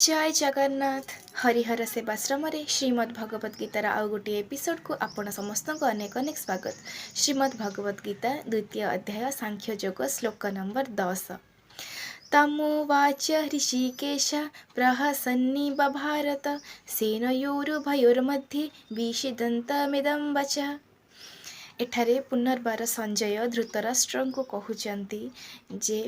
जय जगन्नाथ। हरिहर सेवाश्रम श्रीमद् भगवद गीतार आउ गोटे एपिसोड को आपण समस्त को अनेक अनेक स्वागत। श्रीमद् भगवद गीता द्वितीय अध्याय सांख्य योग श्लोक नंबर 10। तमुवाच ऋषिकेश प्रहसन्नि बभारत सेनयोरुभयोर्मध्ये विषिदन्तमिदं वचः। एठारे पुनर्बार संजय धृतराष्ट्र को कहउचंती जे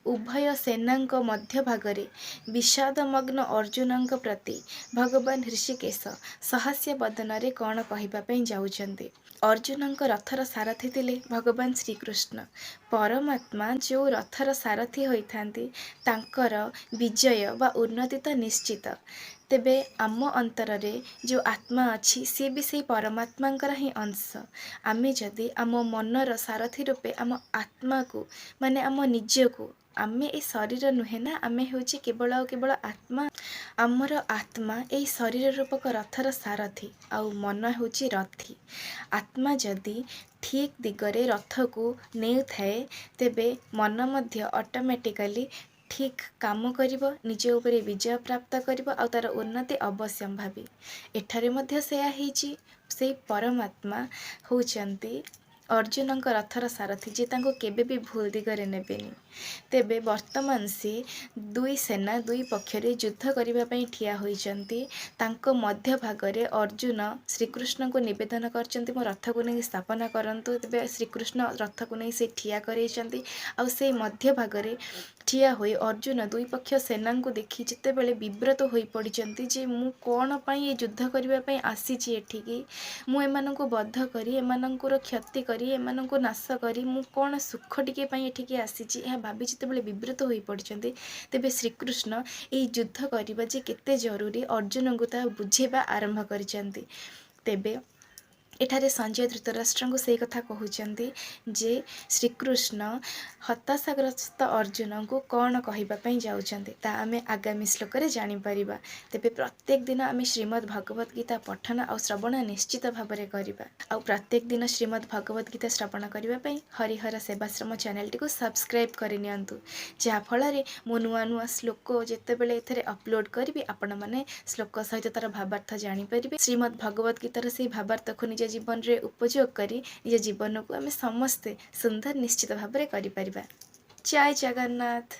उभय सेनांक मध्य भागरे विषादमग्न अर्जुन प्रति भगवान ऋषिकेश सहस्य बदन कौन कहवाई जाऊँच। अर्जुन रथर सारथी थिले भगवान श्रीकृष्ण। परमात्मा जो रथर सारथी होइथांती तांकर विजय वा उन्नति तो निश्चित। तेबे आम अंतर रे जो आत्मा अच्छी सी भी से परमात्मा ही अंश। आमे जदि आम मनर सारथी रूपे आम आत्मा को माने आम निजको आमे ए शरीर नुहे ना, आमे होची केवल और केवल आत्मा। आमर आत्मा ए शरीर रूपक रथर सारथी आउ मन होची रथी। आत्मा जदि ठीक दिगरे रथ को नेउ थाए तेबे मन मध्य ऑटोमेटिकली ठीक काम करिबो, निजे उपरे विजय प्राप्त करिबो आ तार उन्नति अवश्य भावी। एठारे मध्य सेया हेची से परमात्मा होचंती अर्जुन रथर सारथी जे तांको केबे भी भूल दिगरे नेबेनी। तेबे वर्तमान से दुई सेना दुई पक्षरे युद्ध करिबा पई ठिया होइचंती। तांको मध्य भागरे अर्जुन श्रीकृष्ण को निवेदन करचंती मो रथ को नहीं स्थापना करंतु। तेबे श्रीकृष्ण रथ को नहीं से ठिया करैचंती आ से मध्य भागरे ठिया होई अर्जुन दुई पक्ष सेना को देखि जिते बेले विव्रत होई पड़िचंती जे मु कोन पई ए युद्ध करिबा पई आसीची एठिकी, मु एमानंको बद्ध करी एमानंकर क्षति करी एमानंको नाश करी मु कोन सुख टिके पई एठिकी आसीची यह भाबी जिते बेले विव्रत होई पड़िचंती। तेबे श्रीकृष्ण ए युद्ध करिबा जे केते जरूरी अर्जुन को ता बुझेबा आरंभ करिचंती। तेबे एठारे संजय धृतराष्ट्र को से कथा कहउचंती जे श्रीकृष्ण हताशाग्रस्त अर्जुन को कौन कहवाई जाऊँच ता आमे आगामी श्लोक जानी परिबा। तेबे प्रत्येक दिन आमे श्रीमद् भगवद गीता पठन और श्रवण निश्चित भाव में करिबा। आ प्रत्येक दिन श्रीमद् भगवद गीता श्रवण करने पई हरिहर सेवाश्रम चैनल टी को सब्सक्राइब कर नियंतु, जहा फल मो नुआ नुआ श्लोक जेतेबेले एथरे अपलोड करी आपण माने श्लोक सहित तार भावार्थ जानी परिबे। श्रीमद् भगवद गीतार से भावार्थ को निज जीवन रे उपयोग करी निज जीवन को आमे समस्ते सुंदर निश्चित भाव में करि परिबा। जय जगन्नाथ।